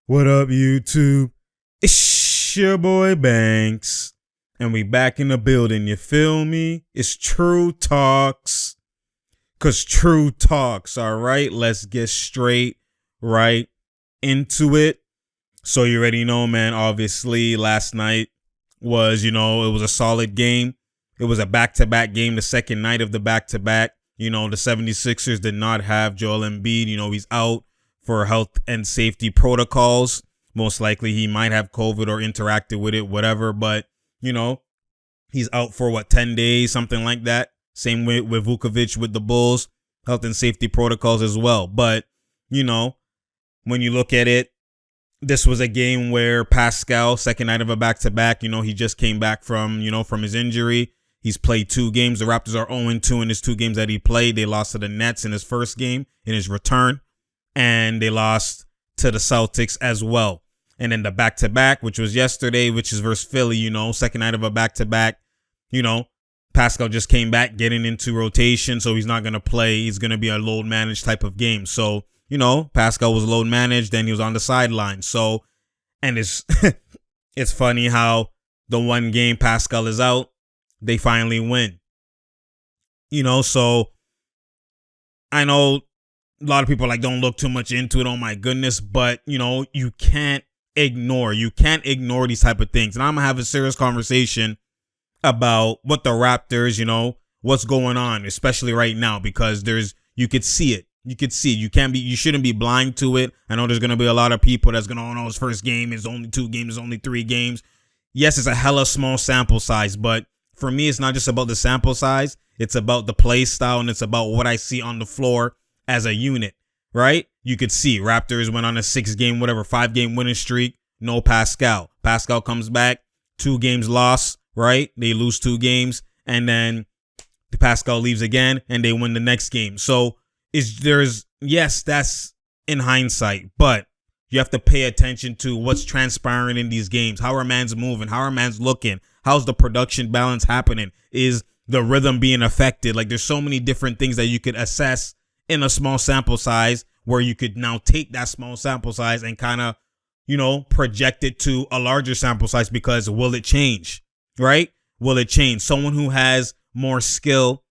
What up, YouTube? It's your boy Banks, and we back in the building, you feel me? It's True Talks, cause True Talks, alright? Let's get straight right into it. So you already know, man, obviously last night was, it was a solid game. It was a back-to-back game, the second night of the back-to-back. The 76ers did not have Joel Embiid. He's out for health and safety protocols. Most likely he might have COVID or interacted with it, whatever. But, he's out for 10 days, something like that. Same with Vukovic with the Bulls, health and safety protocols as well. But, when you look at it, this was a game where Pascal, second night of a back-to-back, he just came back from his injury. He's played 2 games. The Raptors are 0-2 in his 2 games that he played. They lost to the Nets in his first game, in his return. And they lost to the Celtics as well. And then the back-to-back, which was yesterday, which is versus Philly, second night of a back-to-back. Pascal just came back getting into rotation, so he's not going to play. He's going to be a load-managed type of game. So, Pascal was load-managed, then he was on the sideline. So, and it's it's funny how the one game Pascal is out, they finally win. So I know a lot of people don't look too much into it. Oh my goodness. But, you can't ignore these type of things. And I'm going to have a serious conversation about what the Raptors, what's going on, especially right now, because you could see it. You shouldn't be blind to it. I know there's going to be a lot of people that's going to, his first game is only 2 games, only 3 games. Yes, it's a hella small sample size, but for me, it's not just about the sample size. It's about the play style, and it's about what I see on the floor as a unit, right? You could see Raptors went on a 5-game winning streak. No Pascal. Pascal comes back, 2 games lost, right? They lose 2 games, and then Pascal leaves again, and they win the next game. So that's in hindsight, but you have to pay attention to what's transpiring in these games. How are man's moving? How are man's looking? How's the production balance happening? Is the rhythm being affected? There's so many different things that you could assess in a small sample size, where you could now take that small sample size and kind of, project it to a larger sample size, because will it change, right? Will it change? Someone who has more skill,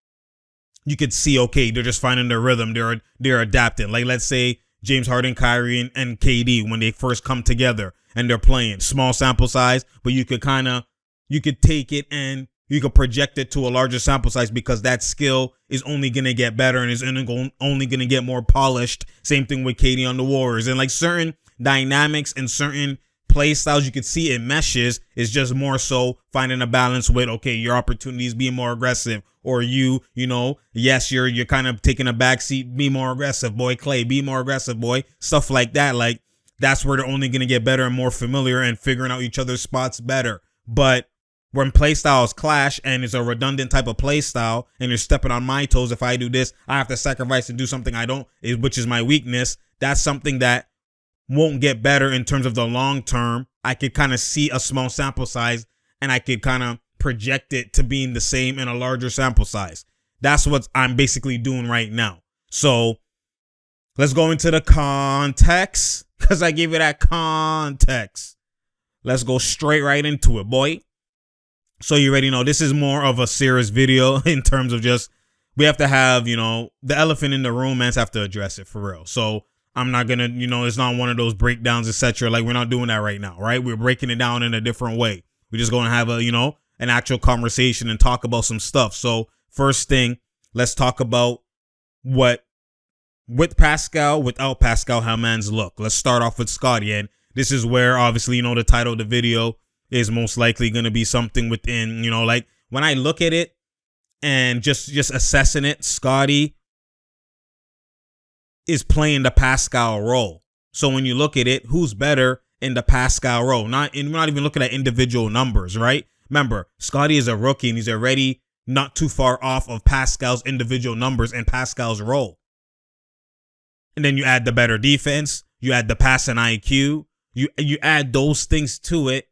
you could see, okay, they're just finding their rhythm. They're adapting. Let's say James Harden, Kyrie, and KD, when they first come together and they're playing, small sample size, but you could take it and you could project it to a larger sample size, because that skill is only going to get better and is only going to get more polished. Same thing with KD on the Warriors. And certain dynamics and certain play styles, you could see it meshes. It's just more so finding a balance with, okay, your opportunities, being more aggressive, or yes, you're kind of taking a backseat, be more aggressive, boy. Clay, be more aggressive, boy. Stuff like that. That's where they're only going to get better and more familiar and figuring out each other's spots better. But when play styles clash and it's a redundant type of play style, and you're stepping on my toes, if I do this, I have to sacrifice and do something I don't, which is my weakness. That's something that won't get better in terms of the long term. I could kind of see a small sample size, and I could kind of project it to being the same in a larger sample size. That's what I'm basically doing right now. So let's go into the context, because I gave you that context. Let's go straight right into it, boy. So you already know this is more of a serious video in terms of just, we have to have, the elephant in the room, man, have to address it for real. So I'm not going to, it's not one of those breakdowns, etc. We're not doing that right now, right? We're breaking it down in a different way. We're just going to have an actual conversation and talk about some stuff. So first thing, let's talk about with Pascal, without Pascal, how man's look. Let's start off with Scotty. And this is where, obviously, the title of the video is most likely going to be something within, when I look at it and just assessing it, Scotty is playing the Pascal role. So when you look at it, who's better in the Pascal role? We're not even looking at individual numbers, right? Remember, Scotty is a rookie and he's already not too far off of Pascal's individual numbers and Pascal's role. And then you add the better defense, you add the passing IQ, you add those things to it,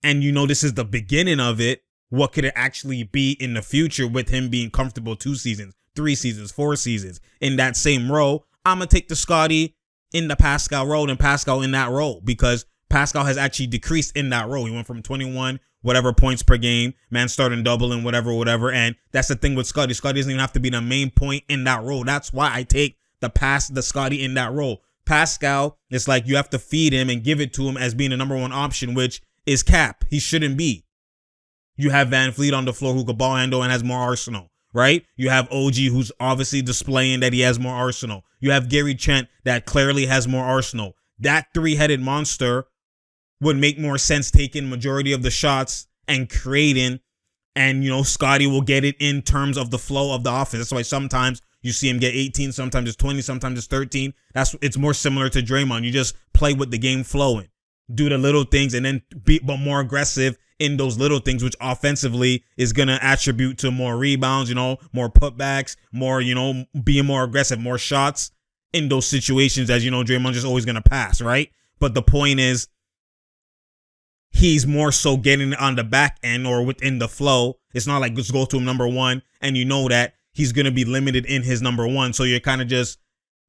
and this is the beginning of it. What could it actually be in the future with him being comfortable 2 seasons, 3 seasons, 4 seasons in that same role? I'm going to take the Scotty in the Pascal role than Pascal in that role, because Pascal has actually decreased in that role. He went from 21 whatever points per game, man starting doubling, whatever. And that's the thing with Scotty. Scotty doesn't even have to be the main point in that role. That's why I take the Scotty in that role. Pascal, it's like you have to feed him and give it to him as being the number one option, which is cap. He shouldn't be. You have Van Fleet on the floor who could ball handle and has more arsenal, right? You have OG who's obviously displaying that he has more arsenal. You have Gary Trent that clearly has more arsenal. That three-headed monster would make more sense taking majority of the shots and creating, and Scotty will get it in terms of the flow of the offense. That's why sometimes you see him get 18, sometimes it's 20, sometimes it's 13. It's more similar to Draymond. You just play with the game flowing, do the little things, and then be more aggressive in those little things, which offensively is going to attribute to more rebounds, more putbacks, more, being more aggressive, more shots in those situations, as Draymond's just always going to pass, right? But the point is, he's more so getting it on the back end or within the flow. It's not like just go to him number one and that he's going to be limited in his number one. So you're kind of just,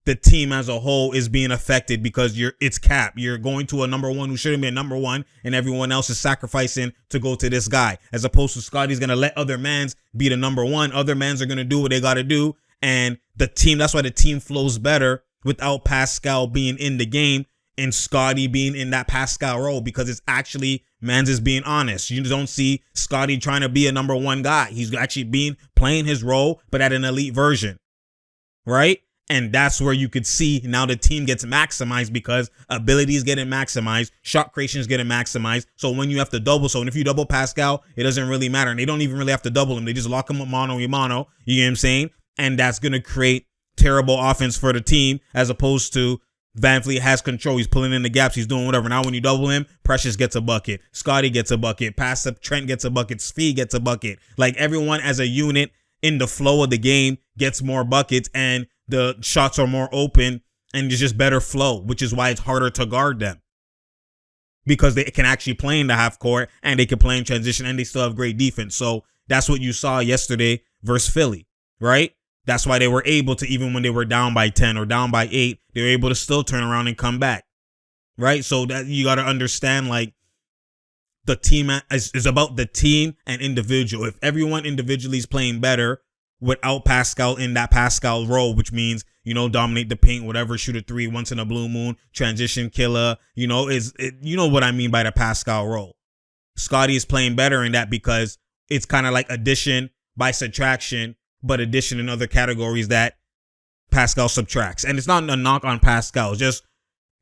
the team as a whole is being affected because it's cap. You're going to a number one who shouldn't be a number one, and everyone else is sacrificing to go to this guy, as opposed to Scotty's going to let other mans be the number one. Other mans are going to do what they got to do. And that's why the team flows better without Pascal being in the game and Scotty being in that Pascal role, because it's actually mans is being honest. You don't see Scotty trying to be a number one guy. He's actually playing his role, but at an elite version, right? And that's where you could see now the team gets maximized because ability is getting maximized, shot creation is getting maximized. So when you have to double, if you double Pascal, it doesn't really matter. And they don't even really have to double him. They just lock him up mano a mano. You know what I'm saying? And that's going to create terrible offense for the team, as opposed to Van Fleet has control. He's pulling in the gaps. He's doing whatever. Now when you double him, Precious gets a bucket. Scotty gets a bucket. Pass up, Trent gets a bucket. Speed gets a bucket. Like everyone as a unit in the flow of the game gets more buckets, and the shots are more open, and it's just better flow, which is why it's harder to guard them, because they can actually play in the half court and they can play in transition, and they still have great defense. So that's what you saw yesterday versus Philly, right? That's why they were able to, even when they were down by 10 or down by 8, they were able to still turn around and come back, right? So that you got to understand, like, the team is about the team and individual. If everyone individually is playing better without Pascal in that Pascal role, which means, dominate the paint, whatever, shoot a three once in a blue moon, transition killer, you know what I mean by the Pascal role. Scotty is playing better in that because it's kind of like addition by subtraction, but addition in other categories that Pascal subtracts. And it's not a knock on Pascal. It's just,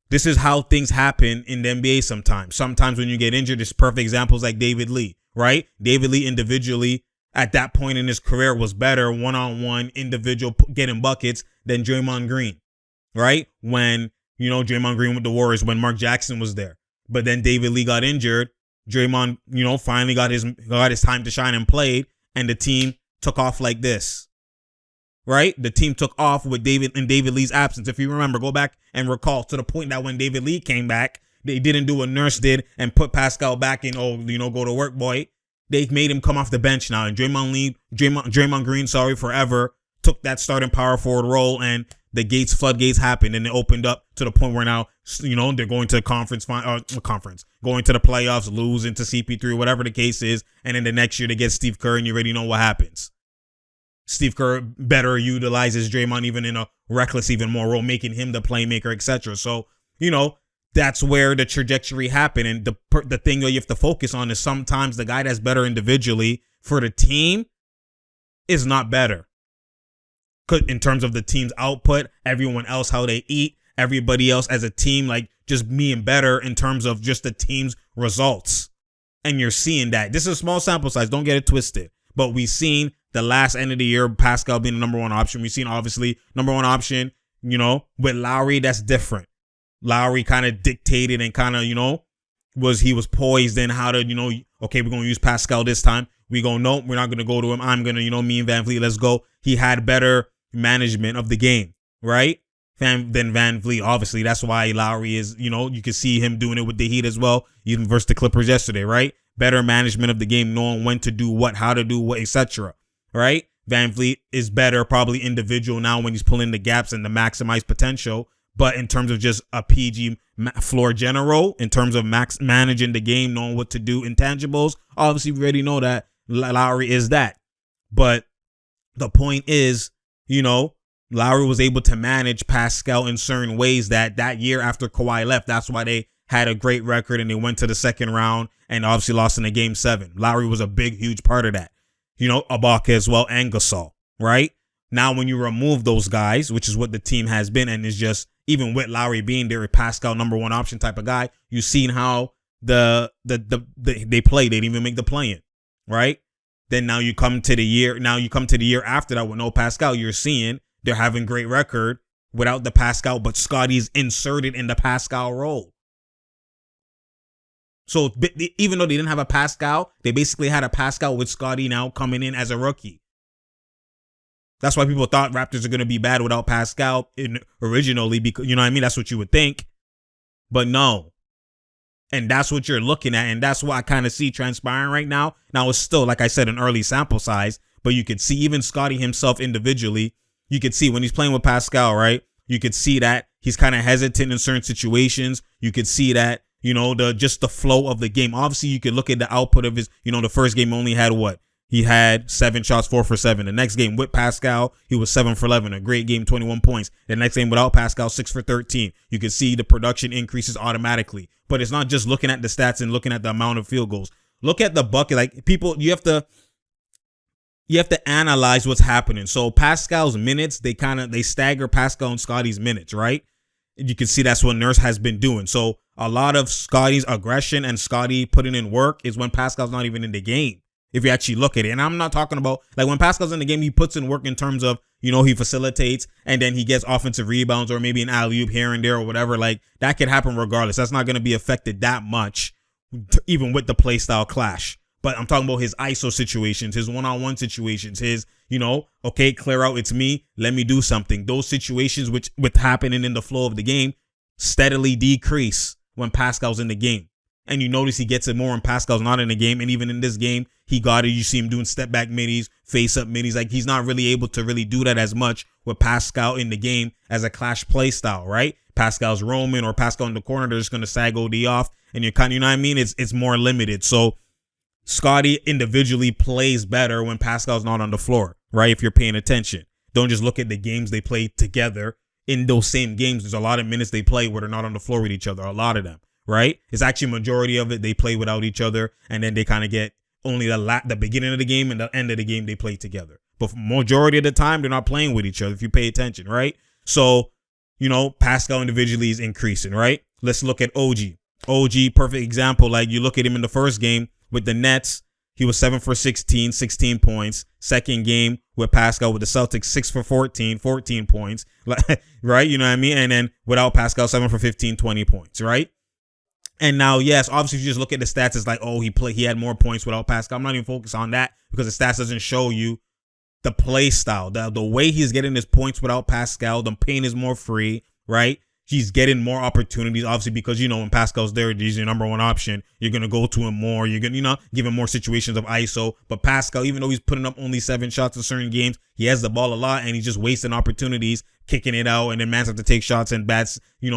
this is how things happen in the NBA sometimes. Sometimes when you get injured, it's perfect examples like David Lee, right? David Lee individually at that point in his career was better one-on-one individual getting buckets than Draymond Green, right? When, Draymond Green with the Warriors, when Mark Jackson was there. But then David Lee got injured. Draymond, finally got his time to shine and played, and the team took off like this, right? The team took off with David Lee's absence. If you remember, go back and recall, to the point that when David Lee came back, they didn't do what Nurse did and put Pascal back in, go to work, boy. They made him come off the bench now, and Draymond Green, forever took that starting power forward role, and the floodgates happened, and it opened up to the point where now, they're going to going to the playoffs, losing to CP3, whatever the case is, and then the next year they get Steve Kerr, and you already know what happens. Steve Kerr better utilizes Draymond even in a reckless, even more role, making him the playmaker, etc. So, that's where the trajectory happened. And the thing that you have to focus on is sometimes the guy that's better individually for the team is not better. In terms of the team's output, everyone else, how they eat, everybody else as a team, like just being better in terms of just the team's results. And you're seeing that. This is a small sample size. Don't get it twisted. But we've seen the last end of the year, Pascal being the number one option. We've seen, obviously, number one option, with Lowry, that's different. Lowry kind of dictated and kind of, he was poised in how to, okay, we're going to use Pascal this time. We go, no, we're not going to go to him. I'm going to, me and Van Fleet, let's go. He had better management of the game, right? Than Van Fleet. Obviously, that's why Lowry is, you can see him doing it with the Heat as well, even versus the Clippers yesterday, right? Better management of the game, knowing when to do what, how to do what, etc. Right? Van Fleet is better, probably individual now when he's pulling the gaps and the maximized potential. But in terms of just a PG floor general, in terms of max managing the game, knowing what to do, intangibles, obviously we already know that Lowry is that. But the point is, Lowry was able to manage Pascal in certain ways that year after Kawhi left. That's why they had a great record and they went to the second round and obviously lost in the game 7. Lowry was a big, huge part of that. Ibaka as well and Gasol, right? Now, when you remove those guys, which is what the team has been, and is just, even with Lowry being there, a Pascal number 1 option type of guy, you've seen how they play. They didn't even make the play-in, right? Then now you come to the year after that with no Pascal, you're seeing they're having great record without the Pascal, but Scottie's inserted in the Pascal role. So even though they didn't have a Pascal, they basically had a Pascal with Scottie now coming in as a rookie. That's why people thought Raptors are going to be bad without Pascal originally, because, that's what you would think. But no. And that's what you're looking at, and that's what I kind of see transpiring right now. Now, it's still, like I said, an early sample size, but you could see even Scottie himself individually, you could see when he's playing with Pascal, right? You could see that he's kind of hesitant in certain situations. You could see that, the flow of the game. Obviously, you could look at the output of his, the first game only had what? He had 7 shots, 4 for 7. The next game with Pascal, he was 7 for 11. A great game, 21 points. The next game without Pascal, 6 for 13. You can see the production increases automatically. But it's not just looking at the stats and looking at the amount of field goals. Look at the bucket. Like, people, you have to analyze what's happening. So Pascal's minutes, they stagger Pascal and Scottie's minutes, right? You can see that's what Nurse has been doing. So a lot of Scottie's aggression and Scottie putting in work is when Pascal's not even in the game. If you actually look at it. And I'm not talking about, like, when Pascal's in the game, he puts in work in terms of, he facilitates and then he gets offensive rebounds or maybe an alley-oop here and there or whatever. Like, that could happen regardless. That's not going to be affected that much, even with the play style clash. But I'm talking about his ISO situations, his one-on-one situations, his, okay, clear out, it's me, let me do something. Those situations which with happening in the flow of the game steadily decrease when Pascal's in the game. And you notice he gets it more when Pascal's not in the game. And even in this game, he got it. You see him doing step back middies, face up middies. Like, he's not really able to really do that as much with Pascal in the game as a clash play style, right? Pascal's roaming or Pascal in the corner, they're just going to sag OD off. And you're kind of, it's more limited. So Scottie individually plays better when Pascal's not on the floor, right? If you're paying attention. Don't just look at the games they play together. In those same games, there's a lot of minutes they play where they're not on the floor with each other, a lot of them. Right? It's actually majority of it they play without each other, and then they kind of get only the beginning of the game and the end of the game they play together. But for majority of the time, they're not playing with each other if you pay attention, right? So, Pascal individually is increasing, right? Let's look at OG. OG, perfect example. Like, you look at him in the first game with the Nets, he was 7 for 16, 16 points. Second game with Pascal with the Celtics, 6 for 14, 14 points, right? You know what I mean? And then without Pascal, 7 for 15, 20 points, right? And now, yes, obviously, if you just look at the stats, it's like, oh, he had more points without Pascal. I'm not even focused on that because the stats doesn't show you the play style, the way he's getting his points without Pascal. The paint is more free, right? He's getting more opportunities, obviously, because, when Pascal's there, he's your number 1 option. You're going to go to him more. You're going to, give him more situations of ISO. But Pascal, even though he's putting up only 7 shots in certain games, he has the ball a lot and he's just wasting opportunities, kicking it out. And then Mans have to take shots in bad,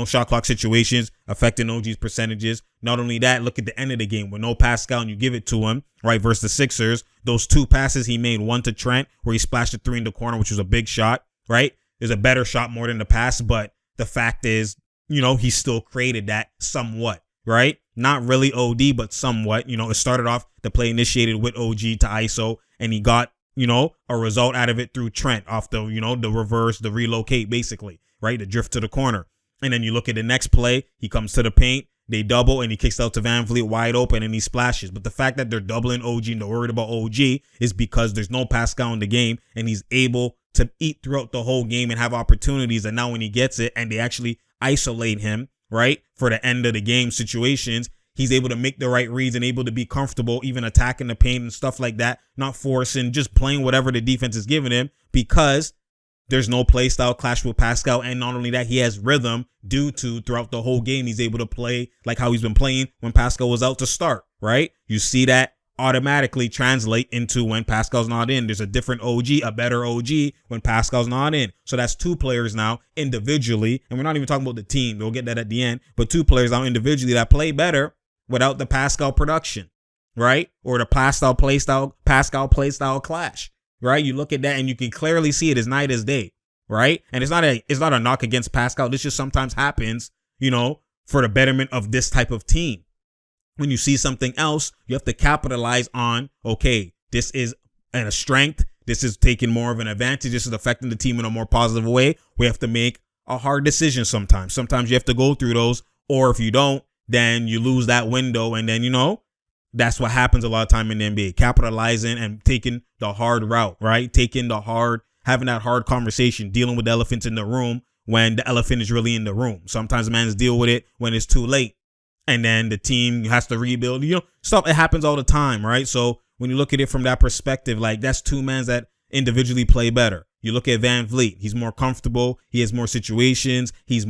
shot clock situations, affecting OG's percentages. Not only that, look at the end of the game with no Pascal and you give it to him, right? Versus the Sixers, those 2 passes he made, one to Trent where he splashed a 3 in the corner, which was a big shot, right? There's a better shot more than the pass, but the fact is, he still created that somewhat, right? Not really OD, but somewhat. It started off the play initiated with OG to ISO, and he got, a result out of it through Trent off the, the reverse, the relocate, basically, right? The drift to the corner. And then you look at the next play, he comes to the paint, they double, and he kicks out to Van Vliet wide open, and he splashes. But the fact that they're doubling OG and they're worried about OG is because there's no Pascal in the game, and he's able to eat throughout the whole game and have opportunities. And now when he gets it and they actually isolate him, right, for the end of the game situations, he's able to make the right reads and able to be comfortable even attacking the paint and stuff like that, not forcing, just playing whatever the defense is giving him because there's no play style clash with Pascal. And not only that, he has rhythm due to throughout the whole game, he's able to play like how he's been playing when Pascal was out to start, right? You see that automatically translate into when Pascal's not in. There's a different OG, a better OG when Pascal's not in. So that's two players now individually, and we're not even talking about the team. We'll get that at the end. But two players now individually that play better without the Pascal production, right? Or the Pascal playstyle clash, right? You look at that and you can clearly see it as night as day, right? And it's not a knock against Pascal. This just sometimes happens, for the betterment of this type of team. When you see something else, you have to capitalize on, okay, this is a strength. This is taking more of an advantage. This is affecting the team in a more positive way. We have to make a hard decision sometimes. Sometimes you have to go through those, or if you don't, then you lose that window. And then, that's what happens a lot of time in the NBA, capitalizing and taking the hard route, right? Having that hard conversation, dealing with the elephants in the room when the elephant is really in the room. Sometimes man's deal with it when it's too late. And then the team has to rebuild, stuff. It happens all the time, right? So when you look at it from that perspective, like that's two men that individually play better. You look at Van Vliet, he's more comfortable. He has more situations. His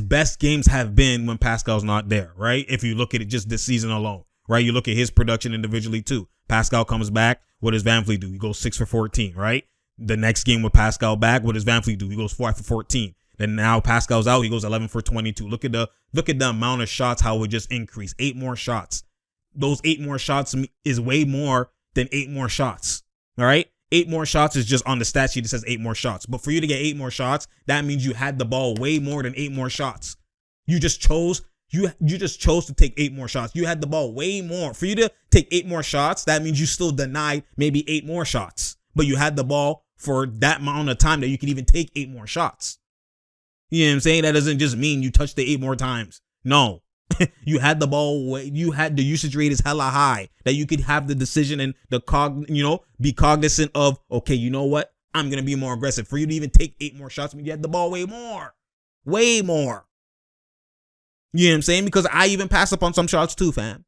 best games have been when Pascal's not there, right? If you look at it just this season alone, right? You look at his production individually too. Pascal comes back. What does Van Vliet do? He goes 6 for 14, right? The next game with Pascal back, what does Van Vliet do? He goes 4 for 14. Then now Pascal's out. He goes 11 for 22. Look at the amount of shots, how it just increased. 8 more shots. Those 8 more shots is way more than 8 more shots. All right. 8 more shots is just on the stat sheet. It says 8 more shots. But for you to get 8 more shots, that means you had the ball way more than 8 more shots. You just chose to take 8 more shots. You had the ball way more. For you to take 8 more shots, that means you still denied maybe 8 more shots. But you had the ball for that amount of time that you could even take 8 more shots. You know what I'm saying? That doesn't just mean you touched the 8 more times. No. You had the ball. You had the usage rate is hella high that you could have the decision and be cognizant of, okay, you know what? I'm going to be more aggressive. For you to even take 8 more shots, you had the ball way more. Way more. You know what I'm saying? Because I even passed up on some shots too, fam.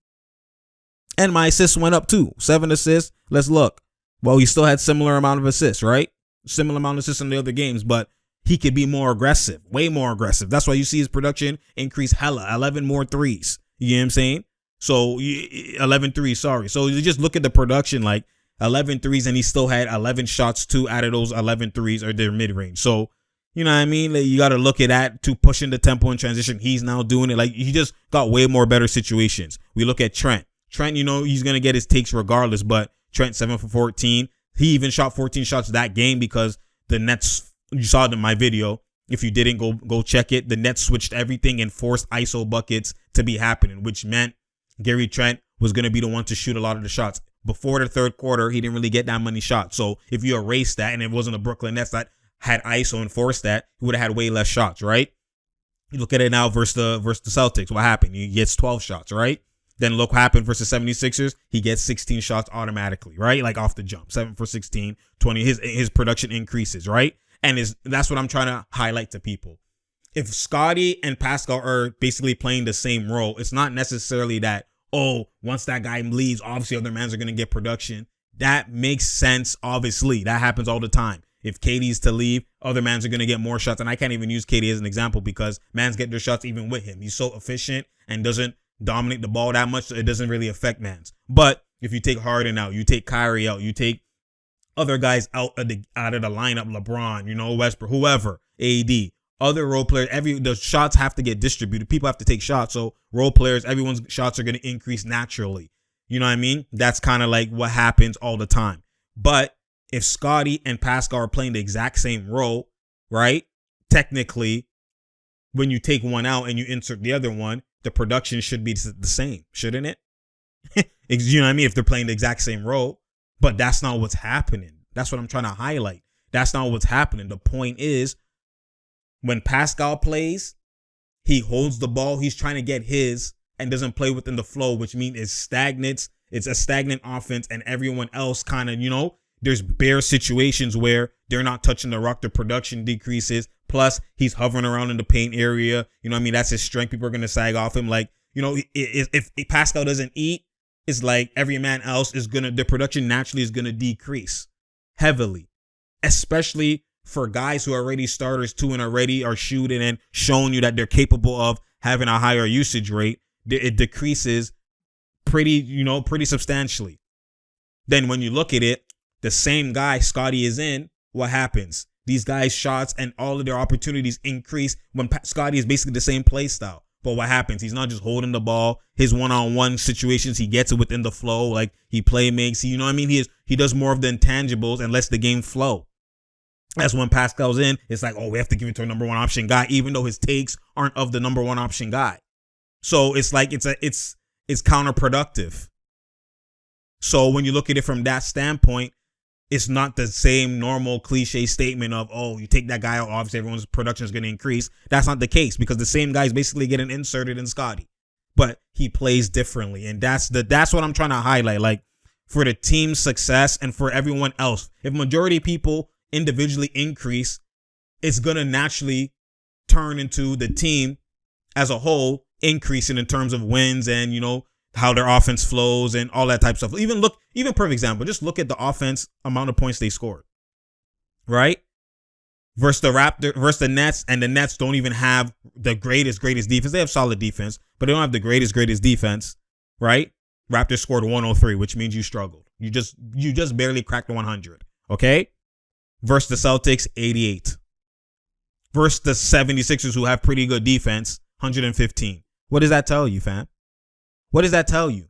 And my assists went up too. 7 assists. Let's look. Well, he still had similar amount of assists, right? Similar amount of assists in the other games, but he could be more aggressive, way more aggressive. That's why you see his production increase hella, 11 more threes. You know what I'm saying? So 11 threes, sorry. So you just look at the production, like 11 threes, and he still had 11 shots too out of those 11 threes are their mid-range. So, you know what I mean? Like, you got to look at that to pushing the tempo in transition. He's now doing it. Like, he just got way more better situations. We look at Trent. Trent, he's going to get his takes regardless, but Trent 7 for 14. He even shot 14 shots that game because the Nets, you saw it in my video. If you didn't, go check it. The Nets switched everything and forced ISO buckets to be happening, which meant Gary Trent was going to be the one to shoot a lot of the shots. Before the third quarter, he didn't really get that many shots. So if you erase that and it wasn't a Brooklyn Nets that had ISO and forced that, he would have had way less shots, right? You look at it now versus the Celtics. What happened? He gets 12 shots, right? Then look what happened versus 76ers. He gets 16 shots automatically, right? Like off the jump. 7 for 16, 20. His production increases, right? And that's what I'm trying to highlight to people. If Scotty and Pascal are basically playing the same role, it's not necessarily that, once that guy leaves, obviously other mans are going to get production. That makes sense, obviously. That happens all the time. If KD's to leave, other mans are going to get more shots. And I can't even use KD as an example because mans get their shots even with him. He's so efficient and doesn't dominate the ball that much, so it doesn't really affect mans. But if you take Harden out, you take Kyrie out, you take other guys out of the lineup, LeBron, Westbrook, whoever, AD, other role players, the shots have to get distributed. People have to take shots. So role players, everyone's shots are going to increase naturally. You know what I mean? That's kind of like what happens all the time. But if Scotty and Pascal are playing the exact same role, right? Technically, when you take one out and you insert the other one, the production should be the same, shouldn't it? You know what I mean? If they're playing the exact same role. But that's not what's happening. That's what I'm trying to highlight. That's not what's happening. The point is, when Pascal plays, he holds the ball. He's trying to get his and doesn't play within the flow, which means it's stagnant. It's a stagnant offense, and everyone else kind of, there's bare situations where they're not touching the rock. The production decreases. Plus, he's hovering around in the paint area. You know what I mean? That's his strength. People are going to sag off him. Like, if Pascal doesn't eat, it's like every man else the production naturally is going to decrease heavily, especially for guys who are already starters too and already are shooting and showing you that they're capable of having a higher usage rate. It decreases pretty substantially. Then when you look at it, the same guy Scotty is in, what happens? These guys' shots and all of their opportunities increase when Scotty is basically the same play style. But what happens? He's not just holding the ball. His one-on-one situations, he gets it within the flow. Like, he play makes. You know what I mean? He does more of the intangibles and lets the game flow. That's when Pascal's in. It's like, oh, we have to give it to a number one option guy, even though his takes aren't of the number one option guy. So it's like it's counterproductive. So when you look at it from that standpoint, it's not the same normal cliche statement of, oh, you take that guy out, obviously everyone's production is going to increase. That's not the case, because the same guy is basically getting inserted in Scotty, but he plays differently. And that's what I'm trying to highlight. Like, for the team's success and for everyone else, if majority of people individually increase, it's going to naturally turn into the team as a whole increasing in terms of wins and, how their offense flows and all that type of stuff. Even perfect example, just look at the offense amount of points they scored, right? Versus the Nets, and the Nets don't even have the greatest defense. They have solid defense, but they don't have the greatest defense, right? Raptors scored 103, which means you struggled. You just barely cracked 100, okay? Versus the Celtics, 88. Versus the 76ers, who have pretty good defense, 115. What does that tell you, fam? What does that tell you?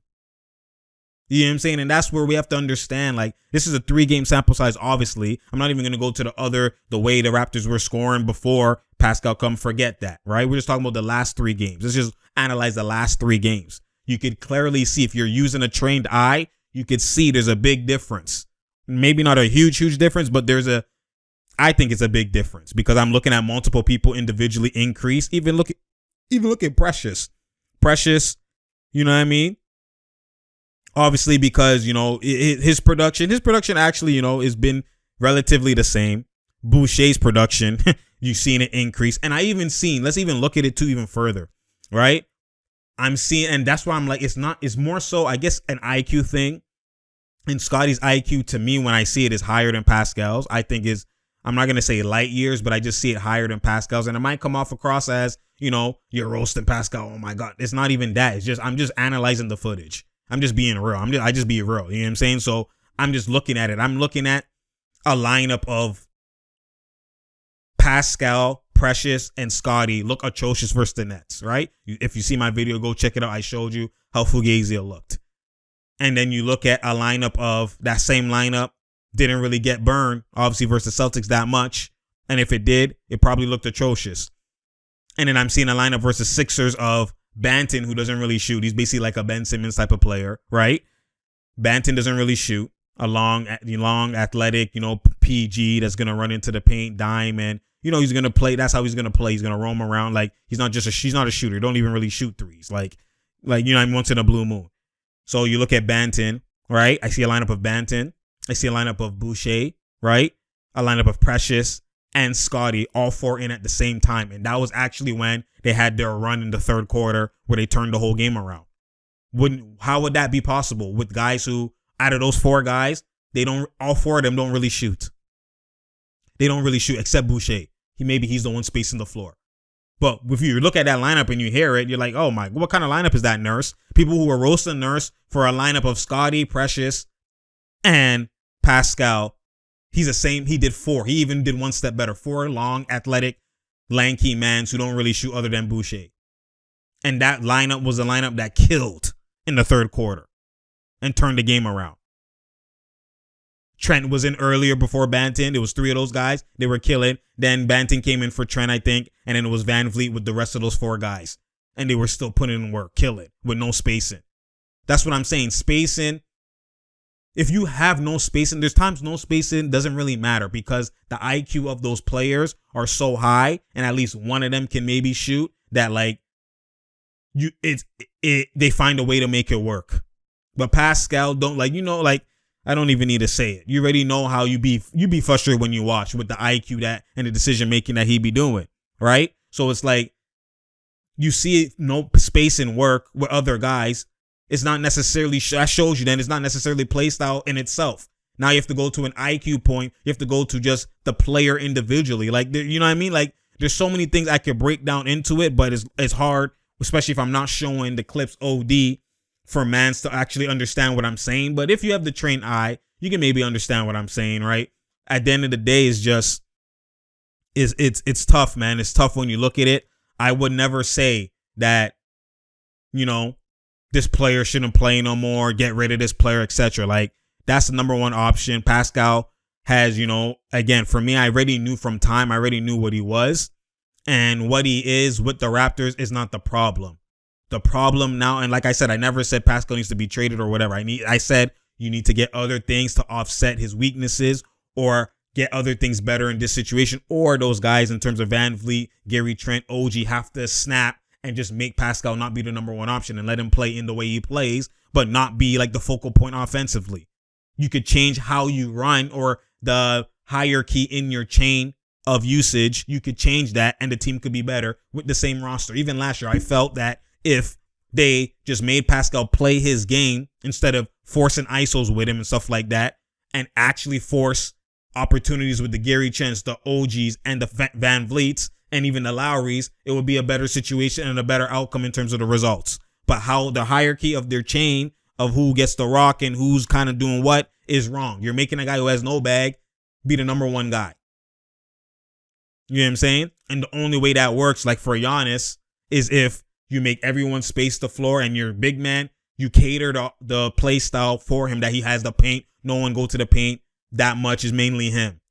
You know what I'm saying? And that's where we have to understand, like, this is a 3-game sample size, obviously. I'm not even going to go to the way the Raptors were scoring before Pascal come. Forget that, right? We're just talking about the last 3 games. Let's just analyze the last 3 games. You could clearly see, if you're using a trained eye, you could see there's a big difference. Maybe not a huge difference, but I think it's a big difference, because I'm looking at multiple people individually increase. Even look at Precious. You know what I mean? Obviously, because, his production actually, has been relatively the same. Boucher's production, you've seen it increase. And let's even look at it too even further, right? I'm seeing, and that's why I'm like, it's more so, I guess, an IQ thing. And Scotty's IQ, to me, when I see it, is higher than Pascal's. I think I'm not going to say light years, but I just see it higher than Pascal's. And it might come off across as, you're roasting Pascal. Oh my God. It's not even that. It's just, I'm just analyzing the footage. I'm just being real. I just be real. You know what I'm saying? So I'm just looking at it. I'm looking at a lineup of Pascal, Precious, and Scotty look atrocious versus the Nets, right? If you see my video, go check it out. I showed you how Fugazi looked. And then you look at a lineup of that same lineup, didn't really get burned, obviously, versus the Celtics that much. And if it did, it probably looked atrocious. And then I'm seeing a lineup versus Sixers of Banton, who doesn't really shoot. He's basically like a Ben Simmons type of player, right? Banton doesn't really shoot. A long athletic, PG that's going to run into the paint, dime, and, he's going to play. That's how he's going to play. He's going to roam around. Like, he's not a shooter. Don't even really shoot threes. Like, I'm once in a blue moon. So you look at Banton, right? I see a lineup of Banton. I see a lineup of Boucher, right? A lineup of Precious and Scotty, all 4 in at the same time. And that was actually when they had their run in the third quarter where they turned the whole game around. How would that be possible with guys who, out of those 4 guys, all 4 of them don't really shoot. They don't really shoot, except Boucher. He's the one spacing the floor. But if you look at that lineup and you hear it, you're like, oh my, what kind of lineup is that, Nurse? People who were roasting Nurse for a lineup of Scotty, Precious, and Pascal. He's the same. He did 4. He even did one step better. 4 long, athletic, lanky mans who don't really shoot other than Boucher. And that lineup was a lineup that killed in the third quarter and turned the game around. Trent was in earlier before Banton. There was 3 of those guys. They were killing. Then Banton came in for Trent, I think. And then it was Van Vliet with the rest of those 4 guys. And they were still putting in work, killing, with no spacing. That's what I'm saying. Spacing. If you have no spacing, there's times no spacing doesn't really matter, because the IQ of those players are so high, and at least one of them can maybe shoot, that like they find a way to make it work. But Pascal don't, I don't even need to say it. You already know how you be frustrated when you watch with the IQ that and the decision making that he be doing, right? So it's like you see no spacing work with other guys. It's not necessarily, that shows you then it's not necessarily play style in itself. Now you have to go to an IQ point. You have to go to just the player individually. Like, you know what I mean? Like, there's so many things I could break down into it, but it's hard, especially if I'm not showing the clips OD for mans to actually understand what I'm saying. But if you have the trained eye, you can maybe understand what I'm saying, right? At the end of the day, it's tough, man. It's tough when you look at it. I would never say that, this player shouldn't play no more, get rid of this player, etc. Like, that's the number one option. Pascal has, again, for me, I already knew from time. I already knew what he was. And what he is with the Raptors is not the problem. The problem now, and like I said, I never said Pascal needs to be traded or whatever. I said you need to get other things to offset his weaknesses or get other things better in this situation, or those guys in terms of Van Vliet, Gary Trent, OG have to snap and just make Pascal not be the number one option and let him play in the way he plays, but not be like the focal point offensively. You could change how you run or the hierarchy in your chain of usage. You could change that and the team could be better with the same roster. Even last year, I felt that if they just made Pascal play his game instead of forcing ISOs with him and stuff like that, and actually force opportunities with the Gary Trents, the OGs, and the Van Vliets, and even the Lowrys, it would be a better situation and a better outcome in terms of the results. But how the hierarchy of their chain of who gets the rock and who's kind of doing what is wrong. You're making a guy who has no bag be the number one guy. You know what I'm saying? And the only way that works, like for Giannis, is if you make everyone space the floor and you're a big man, you cater the play style for him, that he has the paint. No one go to the paint that much, is mainly him.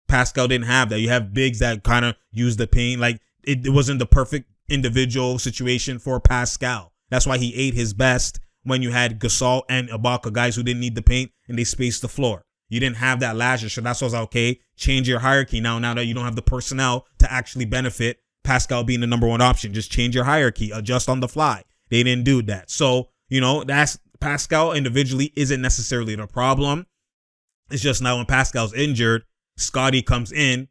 Pascal didn't have that. You have bigs that kind of use the paint. Like it wasn't the perfect individual situation for Pascal. That's why he ate his best when you had Gasol and Ibaka, guys who didn't need the paint and they spaced the floor. You didn't have that last year, so that's why I was like, okay, change your hierarchy now that you don't have the personnel to actually benefit Pascal being the number one option. Just change your hierarchy, adjust on the fly. They didn't do that. So, that's Pascal individually isn't necessarily the problem. It's just now when Pascal's injured, Scotty comes in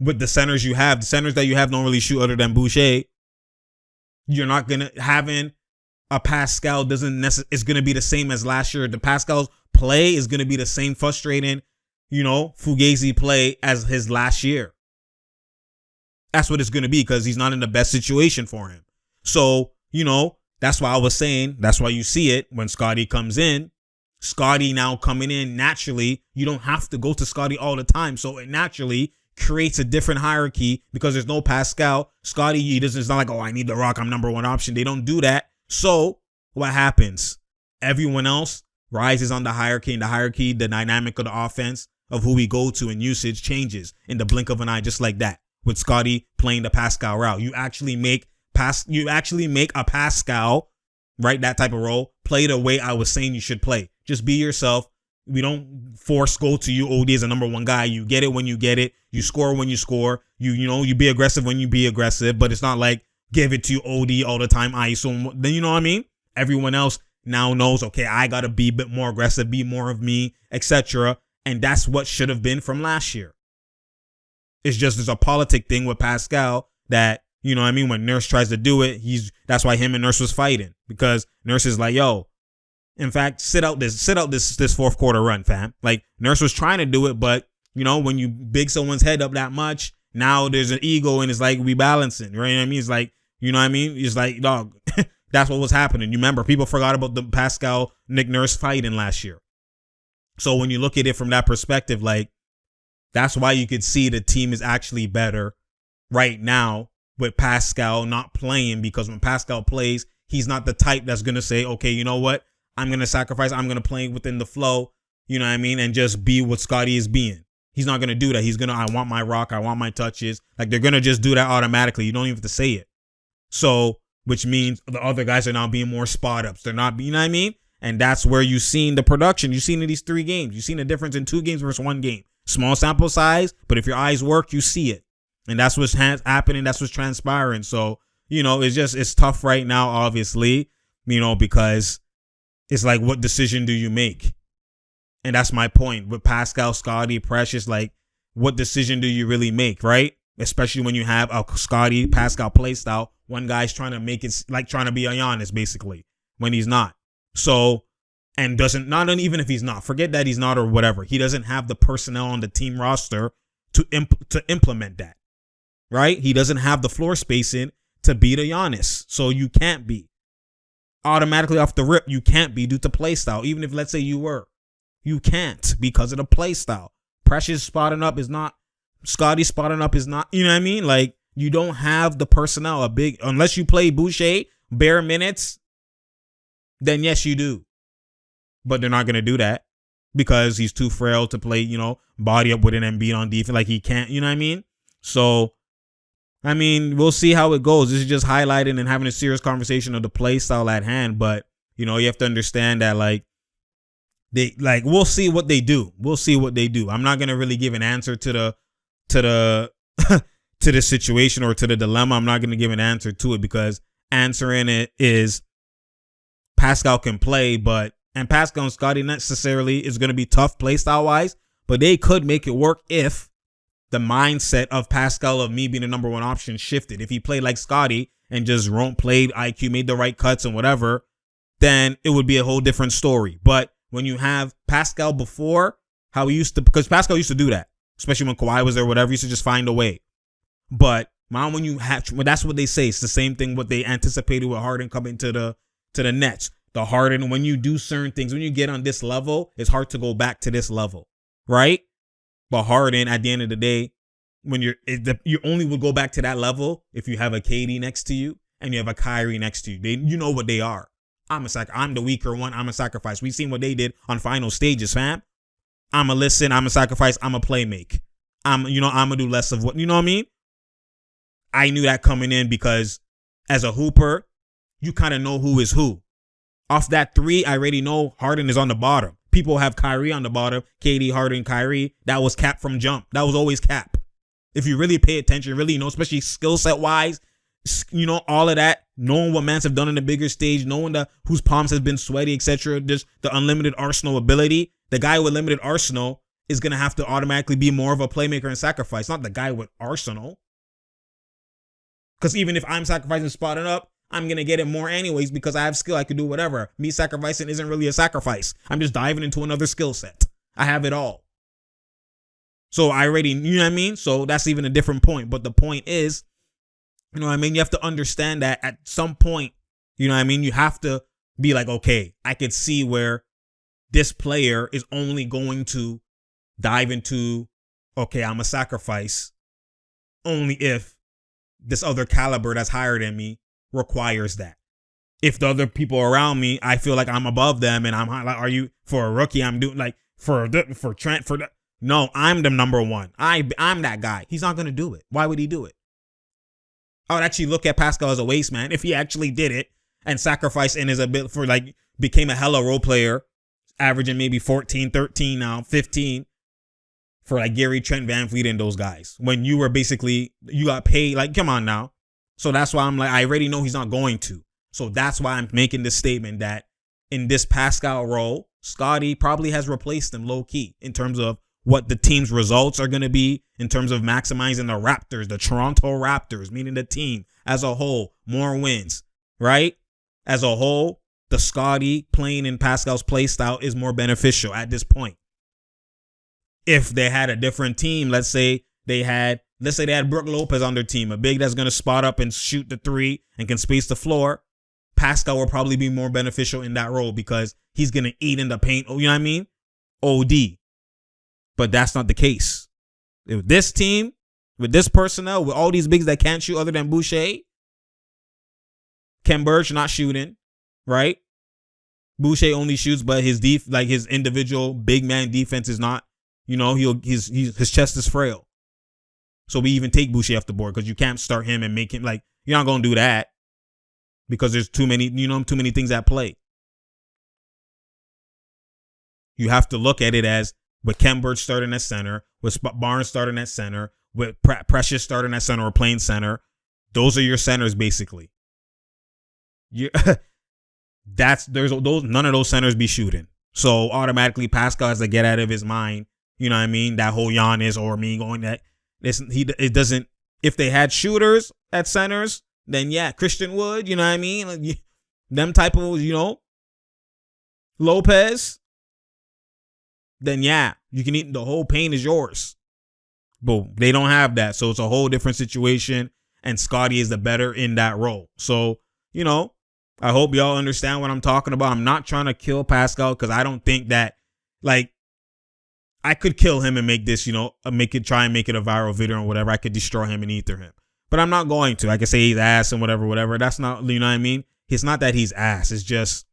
with the centers you have. The centers that you have don't really shoot other than Boucher. You're not going to having a Pascal it's going to be the same as last year. The Pascal's play is going to be the same frustrating, Fugazi play as his last year. That's what it's going to be because he's not in the best situation for him. So, that's why I was saying, that's why you see it when Scotty comes in. Scotty now coming in naturally, you don't have to go to Scotty all the time. So it naturally creates a different hierarchy because there's no Pascal. Scotty, it's not like, oh, I need the rock, I'm number one option. They don't do that. So what happens? Everyone else rises on the hierarchy, and the dynamic of the offense of who we go to and usage changes in the blink of an eye, just like that. With Scotty playing the Pascal route, you actually make a Pascal, right? That type of role, play the way I was saying you should play. Just be yourself. We don't force go to you. OD is a number one guy. You get it when you get it. You score when you score. You be aggressive when you be aggressive. But it's not like give it to you OD all the time. ISO. Then you know what I mean? Everyone else now knows, okay, I got to be a bit more aggressive, be more of me, etc. And that's what should have been from last year. It's just there's a politic thing with Pascal that, when Nurse tries to do it, that's why him and Nurse was fighting, because Nurse is like, yo, in fact, sit out this fourth quarter run, fam. Like Nurse was trying to do it, but when you big someone's head up that much, now there's an ego and it's like rebalancing, right? You know what I mean? It's like, It's like, dog, that's what was happening. You remember, people forgot about the Pascal Nick Nurse fighting last year. So when you look at it from that perspective, like, that's why you could see the team is actually better right now with Pascal not playing, because when Pascal plays, he's not the type that's going to say, okay, you know what? I'm going to sacrifice. I'm going to play within the flow, and just be what Scotty is being. He's not going to do that. He's going to, I want my rock. I want my touches. Like, they're going to just do that automatically. You don't even have to say it. So, which means the other guys are now being more spot ups. They're not, you know what I mean? And that's where you've seen the production. You've seen in these 3 games. You've seen the difference in 2 games versus 1 game. Small sample size, but if your eyes work, you see it. And that's what's happening. That's what's transpiring. So, it's tough right now, obviously, because it's like, what decision do you make? And that's my point with Pascal, Scotty, Precious. Like, what decision do you really make, right? Especially when you have a Scotty, Pascal play style. One guy's trying to make it like trying to be a Giannis, basically, when he's not. So, and not even if he's not, forget that he's not or whatever. He doesn't have the personnel on the team roster to implement that, right? He doesn't have the floor spacing to beat a Giannis. So you can't be. automatically off the rip, you can't be due to play style. Even if, let's say, you were. You can't because of the play style. Precious spotting up is not. Scotty spotting up is not. You know what I mean? Like, you don't have the personnel. Unless you play Boucher bare minutes, then yes, you do. But they're not going to do that because he's too frail to play, body up with an Embiid on defense. Like, he can't, you know what I mean? So, I mean, we'll see how it goes. This is just highlighting and having a serious conversation of the play style at hand. But, you have to understand that, we'll see what they do. We'll see what they do. I'm not going to really give an answer to the to the situation or to the dilemma. I'm not going to give an answer to it because answering it is Pascal can play, and Pascal and Scotty necessarily is going to be tough play style wise, but they could make it work if the mindset of Pascal of me being the number one option shifted. If he played like Scotty and just played IQ, made the right cuts and whatever, then it would be a whole different story. But when you have Pascal before, because Pascal used to do that, especially when Kawhi was there, whatever, he used to just find a way. But now that's what they say. It's the same thing what they anticipated with Harden coming to the Nets. The Harden, when you do certain things, when you get on this level, it's hard to go back to this level, right? But Harden, at the end of the day, when you only would go back to that level if you have a KD next to you and you have a Kyrie next to you. You know what they are. I'm the weaker one. I'm a sacrifice. We've seen what they did on final stages, fam. I'm a listen. I'm a sacrifice. I'm a play make. I'm gonna do less of what, you know what I mean? I knew that coming in because as a hooper, you kind of know who is who. Off that three, I already know Harden is on the bottom. People have Kyrie on the bottom. KD, Harden, Kyrie. That was cap from jump. That was always cap. If you really pay attention, really know, especially skill set wise, all of that, knowing what Mans have done in the bigger stage, knowing whose palms has been sweaty, etc. Just the unlimited arsenal ability. The guy with limited arsenal is going to have to automatically be more of a playmaker and sacrifice, not the guy with arsenal. Because even if I'm sacrificing spotting up, I'm going to get it more anyways because I have skill. I can do whatever. Me sacrificing isn't really a sacrifice. I'm just diving into another skill set. I have it all. So I already, you know what I mean? So that's even a different point. But the point is, you know what I mean? You have to understand that at some point, you know what I mean? You have to be like, okay, I could see where this player is only going to dive into, okay, I'm a sacrifice only if this other caliber that's higher than me requires that. If the other people around me, I feel like I'm above them and I'm like, are you, for a rookie, I'm doing like for Trent, no, I'm the number one. I'm that guy. He's not going to do it. Why would he do it? I would actually look at Pascal as a waste man if he actually did it and sacrificed in his ability for became a hella role player, averaging maybe 14, 13 now, 15 for Gary, Trent, Van Vliet and those guys. When you were basically, you got paid, come on now. So that's why I'm I already know he's not going to. So that's why I'm making this statement that in this Pascal role, Scotty probably has replaced him low key in terms of what the team's results are going to be, in terms of maximizing the Raptors, the Toronto Raptors, meaning the team as a whole, more wins, right? As a whole, the Scotty playing in Pascal's play style is more beneficial at this point. If they had a different team, let's say they had Brook Lopez on their team, a big that's going to spot up and shoot the three and can space the floor, Pascal will probably be more beneficial in that role because he's going to eat in the paint. You know what I mean? OD. But that's not the case. With this team, with this personnel, with all these bigs that can't shoot other than Boucher, Ken Burge not shooting, right? Boucher only shoots, but his his individual big man defense is not, his chest is frail. So we even take Boucher off the board because you can't start him and make him you're not going to do that because there's too many things at play. You have to look at it as with Ken Burge starting at center, with Barnes starting at center, with Precious starting at center or playing center. Those are your centers basically. None of those centers be shooting. So automatically Pascal has to get out of his mind. You know what I mean? That whole Giannis or me going that. It doesn't. If they had shooters at centers, then yeah, Christian Wood. You know what I mean? Them type of Lopez. Then yeah, you can eat the whole paint is yours. But they don't have that, so it's a whole different situation. And Scotty is the better in that role. So I hope y'all understand what I'm talking about. I'm not trying to kill Pascal because I don't think that, like, I could kill him and make this, try and make it a viral video or whatever. I could destroy him and ether him. But I'm not going to. I could say he's ass and whatever. That's not, you know what I mean? It's not that he's ass. It's just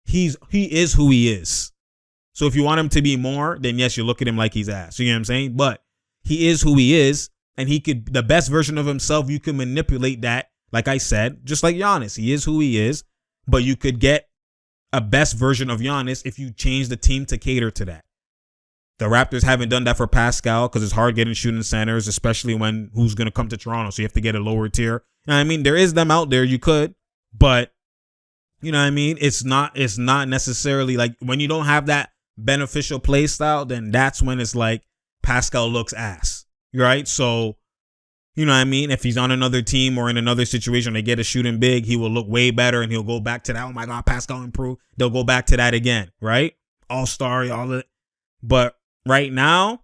he is who he is. So if you want him to be more, then yes, you look at him like he's ass. You know what I'm saying? But he is who he is, and the best version of himself, you can manipulate that. Like I said, just like Giannis, he is who he is, but you could get a best version of Giannis if you change the team to cater to that. The Raptors haven't done that for Pascal because it's hard getting shooting centers, especially when who's going to come to Toronto. So you have to get a lower tier. You know what I mean? There is them out there. You could, but you know what I mean? It's not necessarily like when you don't have that beneficial play style, then that's when it's like Pascal looks ass, right? So, you know what I mean? If he's on another team or in another situation, they get a shooting big, he will look way better and he'll go back to that. Oh my God, Pascal improved. They'll go back to that again, right? All-star, all of it. But right now,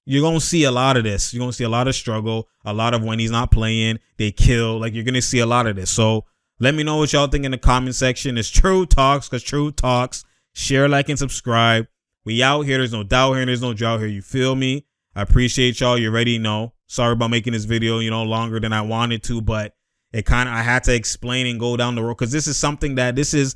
you're going to see a lot of this. You're going to see a lot of struggle, a lot of when he's not playing, they kill. Like, you're going to see a lot of this. So let me know what y'all think in the comment section. It's True Talks, because True Talks. Share, like, and subscribe. We out here. There's no doubt here. There's no drought here. You feel me? I appreciate y'all. You already know. Sorry about making this video, longer than I wanted to, but I had to explain and go down the road because this is something that this is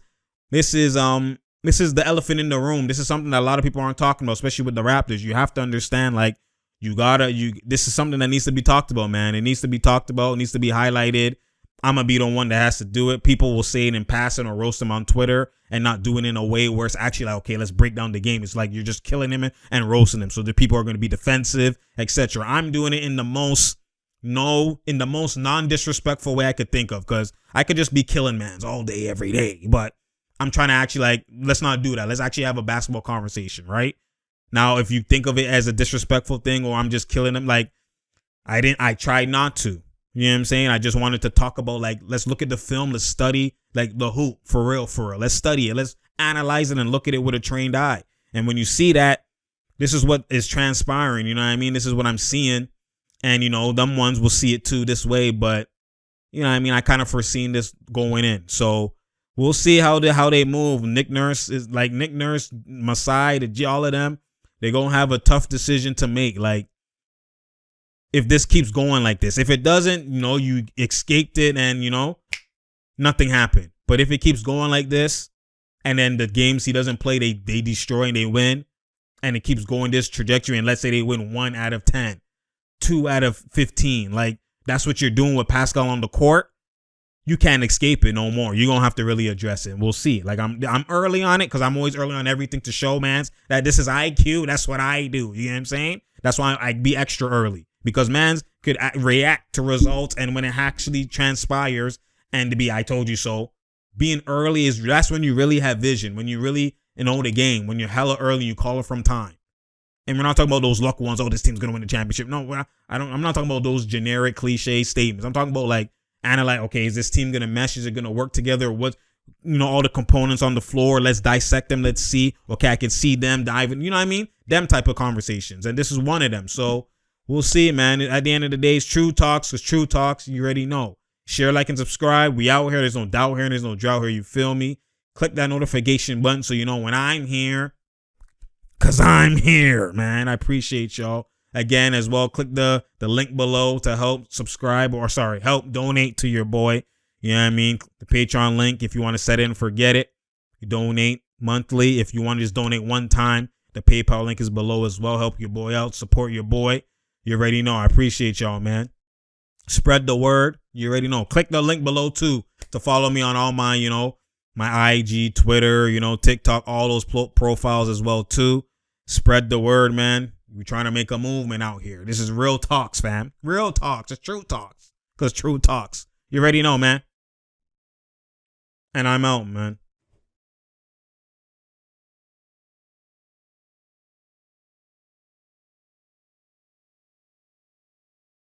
the elephant in the room. This is something that a lot of people aren't talking about, especially with the Raptors. You have to understand, like, this is something that needs to be talked about, man. It needs to be talked about. It needs to be highlighted. I'm going to be the one that has to do it. People will say it in passing or roast him on Twitter and not do it in a way where it's actually like, okay, let's break down the game. It's like you're just killing him and roasting him. So the people are going to be defensive, etc. I'm doing it in the most non-disrespectful way I could think of, because I could just be killing mans all day, every day. But I'm trying to actually, like, let's not do that. Let's actually have a basketball conversation, right? Now, if you think of it as a disrespectful thing or I'm just killing them, like, I tried not to. You know what I'm saying? I just wanted to talk about, like, let's look at the film. Let's study, like, the hoop for real. Let's study it. Let's analyze it and look at it with a trained eye. And when you see that, this is what is transpiring. You know what I mean? This is what I'm seeing. And, them ones will see it too this way. But, you know what I mean? I kind of foreseen this going in. So we'll see how they move. Nick Nurse, Masai, all of them, they're going to have a tough decision to make. Like, if this keeps going like this. If it doesn't, you escaped it and, nothing happened. But if it keeps going like this and then the games he doesn't play, they destroy and they win, and it keeps going this trajectory, and let's say they win 1 out of 10, 2 out of 15, like, that's what you're doing with Pascal on the court, you can't escape it no more. You're going to have to really address it. We'll see. Like, I'm early on it because I'm always early on everything to show, man, that this is IQ. That's what I do. You know what I'm saying? That's why I be extra early. Because mans could react to results, and when it actually transpires and to be I told you so, being early that's when you really have vision, when you really know the game, when you're hella early, you call it from time. And we're not talking about those luck ones, oh, this team's going to win the championship. No, I'm not talking about those generic cliche statements. I'm talking about, like, analyze, okay, is this team going to mesh? Is it going to work together? What, all the components on the floor, let's dissect them. Let's see, okay, I can see them diving, you know what I mean? Them type of conversations. And this is one of them. So we'll see, man. At the end of the day, it's True Talks, because True Talks, you already know. Share, like, and subscribe. We out here. There's no doubt here. There's no drought here. You feel me? Click that notification button so you know when I'm here, because I'm here, man. I appreciate y'all. Again, as well, click the link below to help help donate to your boy. You know what I mean? The Patreon link, if you want to set it and forget it. You donate monthly. If you want to just donate one time, the PayPal link is below as well. Help your boy out. Support your boy. You already know. I appreciate y'all, man. Spread the word. You already know. Click the link below, too, to follow me on all my, my IG, Twitter, TikTok, all those profiles as well, too. Spread the word, man. We're trying to make a movement out here. This is real talks, fam. Real talks. It's True Talks. Because True Talks. You already know, man. And I'm out, man.